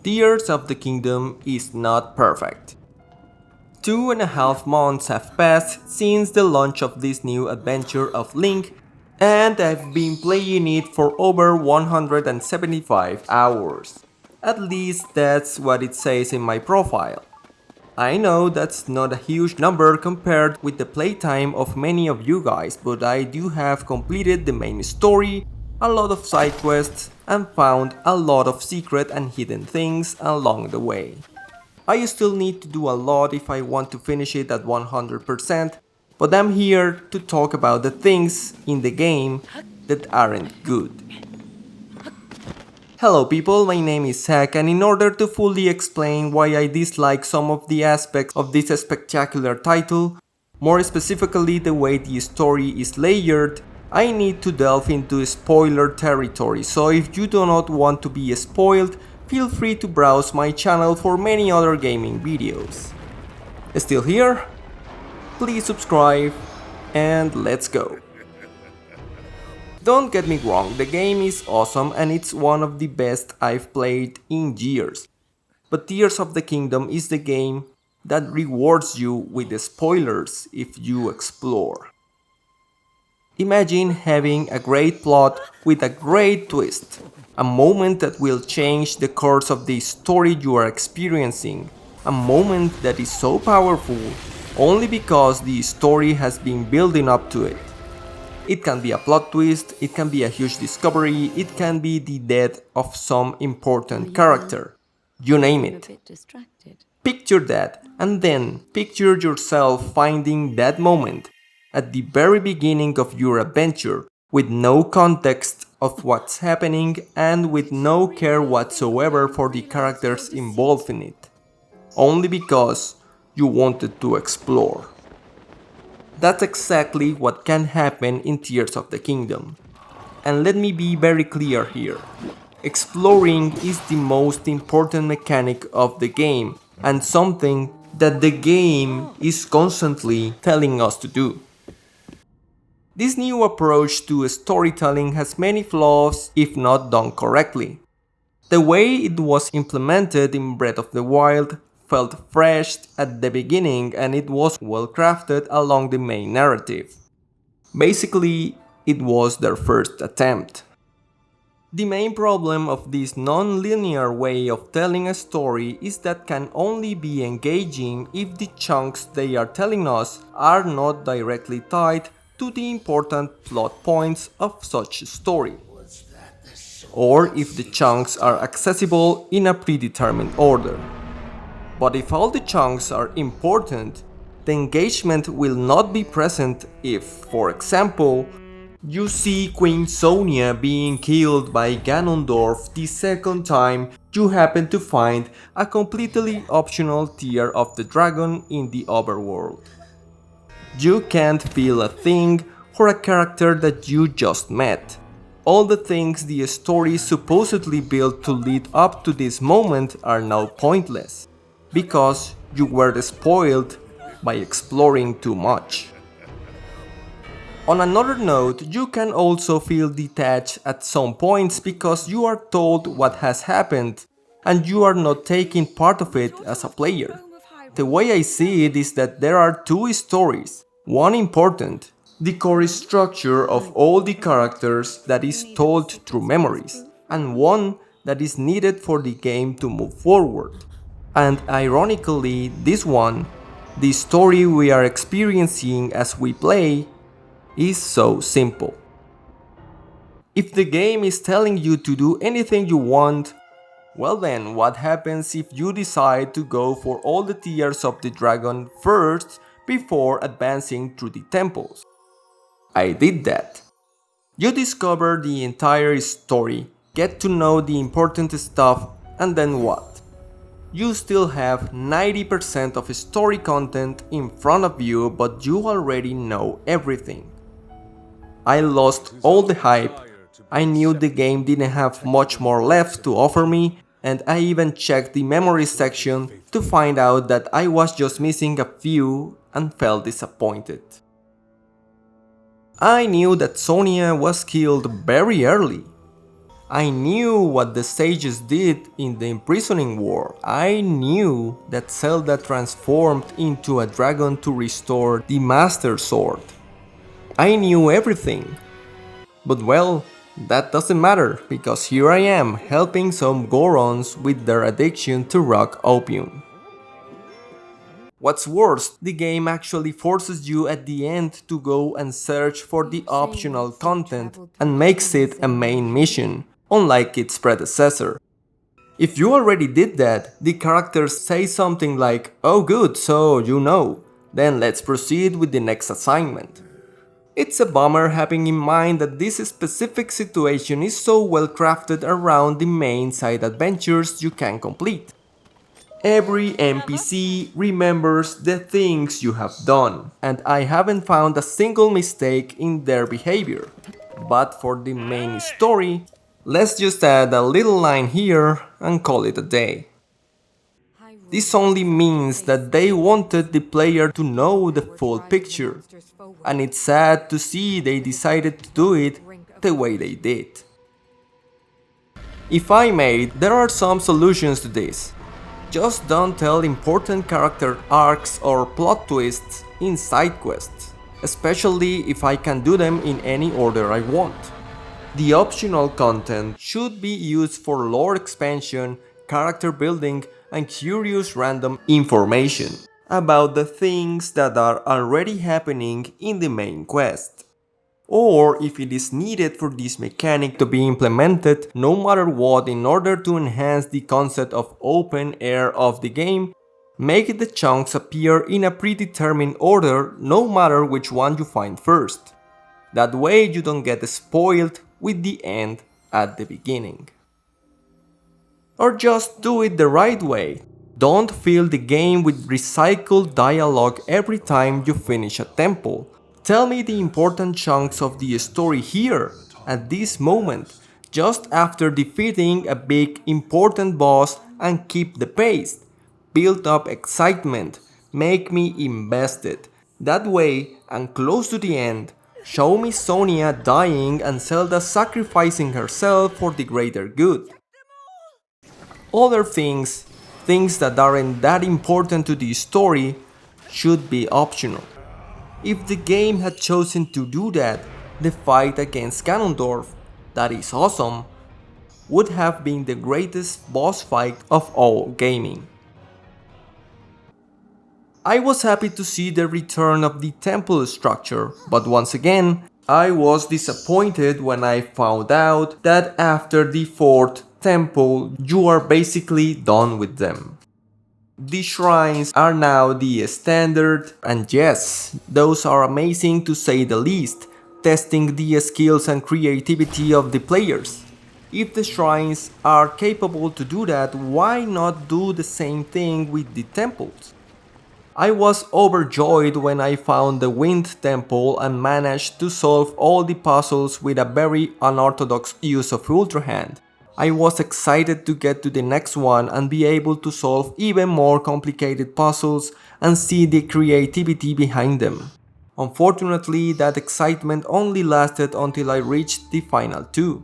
Tears of the Kingdom is not perfect. 2.5 months have passed since the launch of this new adventure of Link, and I've been playing it for over 175 hours. At least that's what it says in my profile. I know that's not a huge number compared with the playtime of many of you guys, but I do have completed the main story, a lot of side quests, and found a lot of secret and hidden things along the way. I still need to do a lot if I want to finish it at 100%, but I'm here to talk about the things in the game that aren't good. Hello people, my name is Zach, and in order to fully explain why I dislike some of the aspects of this spectacular title, more specifically the way the story is layered, I need to delve into spoiler territory, so if you do not want to be spoiled, feel free to browse my channel for many other gaming videos. Still here? Please subscribe, and let's go. Don't get me wrong, the game is awesome and it's one of the best I've played in years. But Tears of the Kingdom is the game that rewards you with the spoilers if you explore. Imagine having a great plot with a great twist, a moment that will change the course of the story you are experiencing, a moment that is so powerful only because the story has been building up to it. It can be a plot twist, it can be a huge discovery, it can be the death of some important character. You name it. Picture that, and then picture yourself finding that moment at the very beginning of your adventure with no context of what's happening and with no care whatsoever for the characters involved in it, only because you wanted to explore. That's exactly what can happen in Tears of the Kingdom. And let me be very clear here. Exploring is the most important mechanic of the game and something that the game is constantly telling us to do. This new approach to storytelling has many flaws if not done correctly. The way it was implemented in Breath of the Wild felt fresh at the beginning and it was well crafted along the main narrative. Basically, it was their first attempt. The main problem of this non-linear way of telling a story is that can only be engaging if the chunks they are telling us are not directly tied to the important plot points of such story, or if the chunks are accessible in a predetermined order. But if all the chunks are important, the engagement will not be present if, for example, you see Queen Sonia being killed by Ganondorf the second time you happen to find a completely optional Tear of the Dragon in the overworld. You can't feel a thing for a character that you just met. All the things the story supposedly built to lead up to this moment are now pointless, because you were spoiled by exploring too much. On another note, you can also feel detached at some points because you are told what has happened and you are not taking part of it as a player. The way I see it is that there are two stories, one important, the core structure of all the characters that is told through memories, and one that is needed for the game to move forward. And ironically, this one, the story we are experiencing as we play, is so simple. If the game is telling you to do anything you want, well then, what happens if you decide to go for all the Tears of the Dragon first before advancing through the temples? I did that. You discover the entire story, get to know the important stuff, and then what? You still have 90% of story content in front of you, but you already know everything. I lost all the hype, I knew the game didn't have much more left to offer me, and I even checked the memory section to find out that I was just missing a few and felt disappointed. I knew that Sonia was killed very early. I knew what the sages did in the imprisoning war. I knew that Zelda transformed into a dragon to restore the Master Sword. I knew everything. But well, that doesn't matter, because here I am helping some Gorons with their addiction to rock opium. What's worse, the game actually forces you at the end to go and search for the optional content and makes it a main mission, unlike its predecessor. If you already did that, the characters say something like, "Oh good, so you know, then let's proceed with the next assignment." It's a bummer having in mind that this specific situation is so well crafted around the main side adventures you can complete. Every NPC remembers the things you have done, and I haven't found a single mistake in their behavior. But for the main story, let's just add a little line here and call it a day. This only means that they wanted the player to know the full picture, and it's sad to see they decided to do it the way they did. If I may, there are some solutions to this. Just don't tell important character arcs or plot twists in side quests, especially if I can do them in any order I want. The optional content should be used for lore expansion, character building, and curious random information about the things that are already happening in the main quest. Or if it is needed for this mechanic to be implemented no matter what in order to enhance the concept of open air of the game, make the chunks appear in a predetermined order no matter which one you find first. That way you don't get spoiled with the end at the beginning. Or just do it the right way. Don't fill the game with recycled dialogue every time you finish a temple. Tell me the important chunks of the story here, at this moment, just after defeating a big important boss, and keep the pace. Build up excitement, make me invested. That way, and close to the end, show me Sonia dying and Zelda sacrificing herself for the greater good. Other things that aren't that important to the story, should be optional. If the game had chosen to do that, the fight against Ganondorf, that is awesome, would have been the greatest boss fight of all gaming. I was happy to see the return of the temple structure, but once again, I was disappointed when I found out that after the 4th temple, you are basically done with them. The shrines are now the standard, and yes, those are amazing to say the least, testing the skills and creativity of the players. If the shrines are capable to do that, why not do the same thing with the temples? I was overjoyed when I found the Wind Temple and managed to solve all the puzzles with a very unorthodox use of Ultra Hand. I was excited to get to the next one and be able to solve even more complicated puzzles and see the creativity behind them. Unfortunately, that excitement only lasted until I reached the final 2.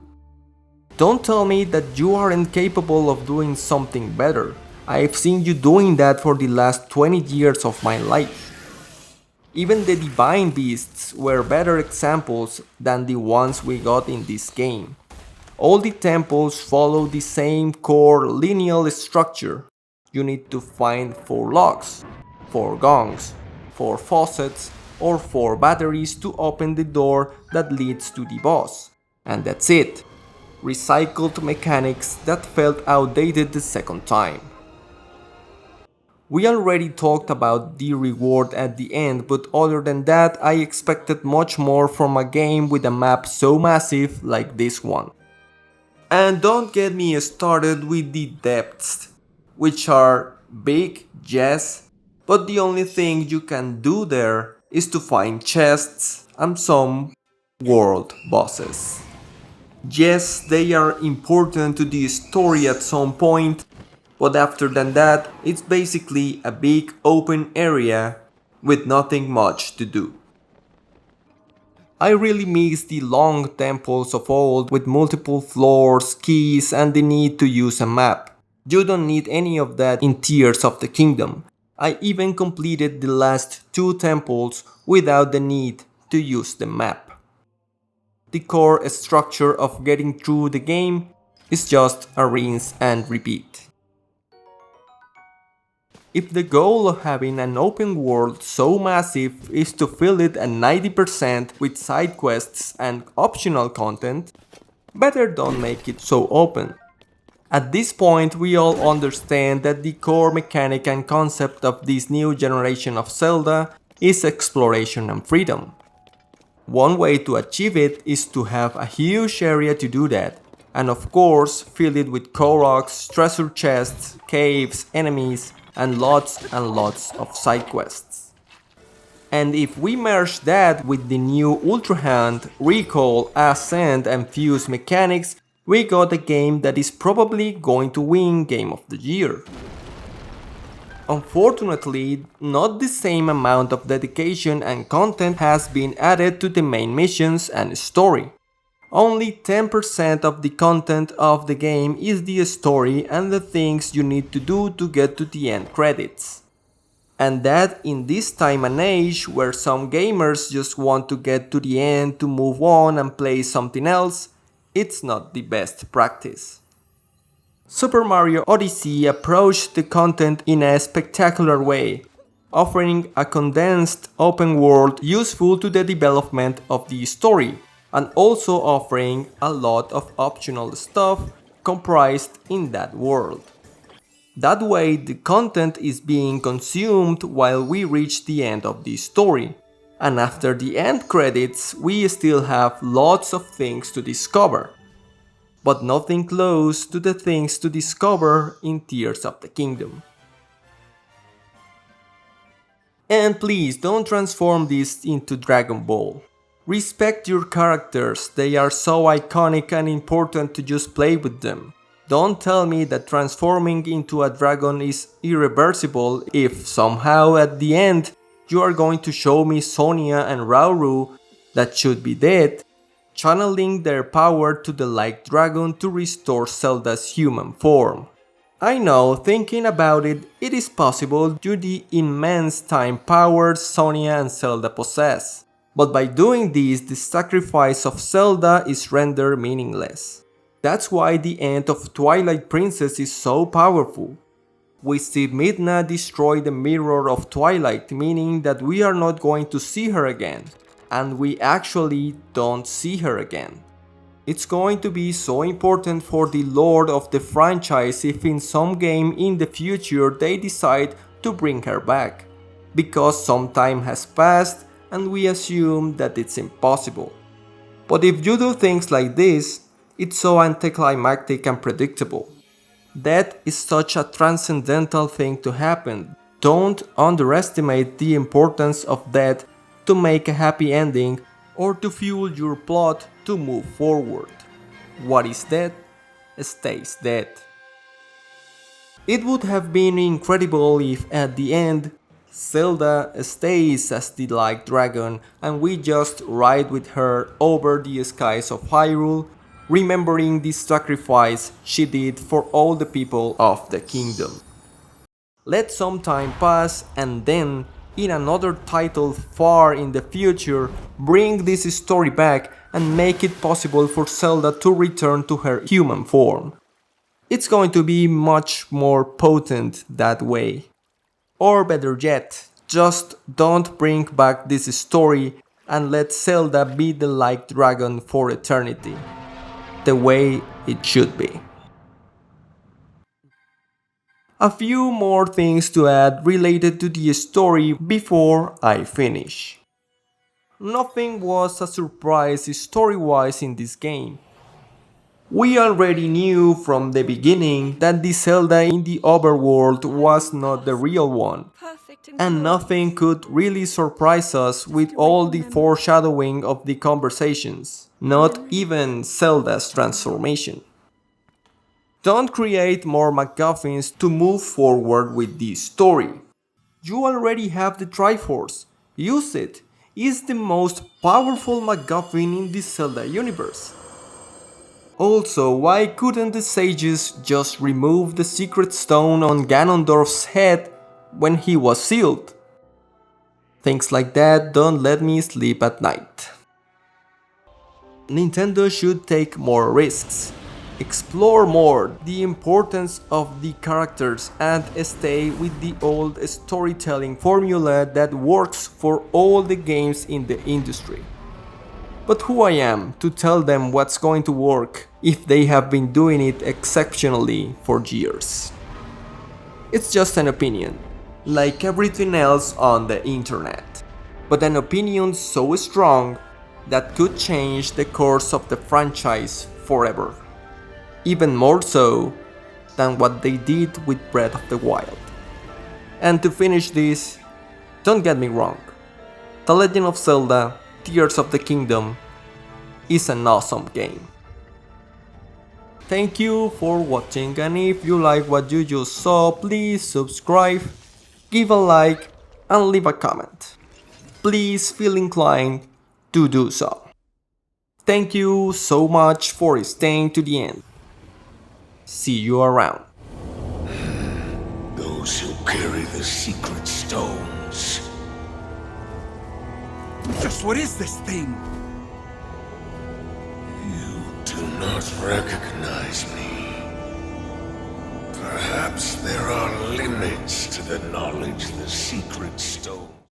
Don't tell me that you aren't capable of doing something better. I've seen you doing that for the last 20 years of my life. Even the Divine Beasts were better examples than the ones we got in this game. All the temples follow the same core lineal structure. You need to find 4 locks, 4 gongs, 4 faucets, or 4 batteries to open the door that leads to the boss. And that's it. Recycled mechanics that felt outdated the second time. We already talked about the reward at the end, but other than that, I expected much more from a game with a map so massive like this one. And don't get me started with the depths, which are big, yes, but the only thing you can do there is to find chests and some world bosses. Yes, they are important to the story at some point, but after that, it's basically a big open area with nothing much to do. I really miss the long temples of old with multiple floors, keys, and the need to use a map. You don't need any of that in Tears of the Kingdom. I even completed the last two temples without the need to use the map. The core structure of getting through the game is just a rinse and repeat. If the goal of having an open world so massive is to fill it at 90% with side quests and optional content, better don't make it so open. At this point we all understand that the core mechanic and concept of this new generation of Zelda is exploration and freedom. One way to achieve it is to have a huge area to do that, and of course fill it with Koroks, treasure chests, caves, enemies, and lots of side quests. And if we merge that with the new Ultra Hand, Recall, Ascend and Fuse mechanics, we got a game that is probably going to win Game of the Year. Unfortunately, not the same amount of dedication and content has been added to the main missions and story. Only 10% of the content of the game is the story and the things you need to do to get to the end credits. And that in this time and age where some gamers just want to get to the end to move on and play something else, it's not the best practice. Super Mario Odyssey approached the content in a spectacular way, offering a condensed open world useful to the development of the story, and also offering a lot of optional stuff comprised in that world. That way the content is being consumed while we reach the end of the story, and after the end credits we still have lots of things to discover. But nothing close to the things to discover in Tears of the Kingdom. And please don't transform this into Dragon Ball. Respect your characters, they are so iconic and important to just play with them. Don't tell me that transforming into a dragon is irreversible if somehow at the end you are going to show me Sonia and Rauru that should be dead, channeling their power to the Light Dragon to restore Zelda's human form. I know, thinking about it, it is possible due to the immense time power Sonia and Zelda possess. But by doing this, the sacrifice of Zelda is rendered meaningless. That's why the end of Twilight Princess is so powerful. We see Midna destroy the mirror of Twilight, meaning that we are not going to see her again. And we actually don't see her again. It's going to be so important for the lore of the franchise if in some game in the future they decide to bring her back, because some time has passed and we assume that it's impossible. But if you do things like this, it's so anticlimactic and predictable. Death is such a transcendental thing to happen. Don't underestimate the importance of death to make a happy ending or to fuel your plot to move forward. What is dead stays dead. It would have been incredible if at the end Zelda stays as the Light Dragon and we just ride with her over the skies of Hyrule, remembering the sacrifice she did for all the people of the kingdom. Let some time pass and then, in another title far in the future, bring this story back and make it possible for Zelda to return to her human form. It's going to be much more potent that way. Or better yet, just don't bring back this story and let Zelda be the Light Dragon for eternity. The way it should be. A few more things to add related to the story before I finish. Nothing was a surprise story-wise in this game. We already knew from the beginning that the Zelda in the overworld was not the real one, and nothing could really surprise us with all the foreshadowing of the conversations, not even Zelda's transformation. Don't create more MacGuffins to move forward with this story. You already have the Triforce. Use it. is the most powerful MacGuffin in the Zelda universe. Also, why couldn't the sages just remove the secret stone on Ganondorf's head when he was sealed? Things like that don't let me sleep at night. Nintendo should take more risks, explore more the importance of the characters and stay with the old storytelling formula that works for all the games in the industry. But who I am to tell them what's going to work if they have been doing it exceptionally for years? It's just an opinion, like everything else on the internet. But an opinion so strong that could change the course of the franchise forever. Even more so than what they did with Breath of the Wild. And to finish this, don't get me wrong, The Legend of Zelda Tears of the Kingdom is an awesome game. Thank you for watching, and if you like what you just saw, please subscribe, give a like and leave a comment. Please feel inclined to do so. Thank you so much for staying to the end. See you around. Those who carry the secret stones. Just what is this thing? You do not recognize me. Perhaps there are limits to the knowledge the secret stone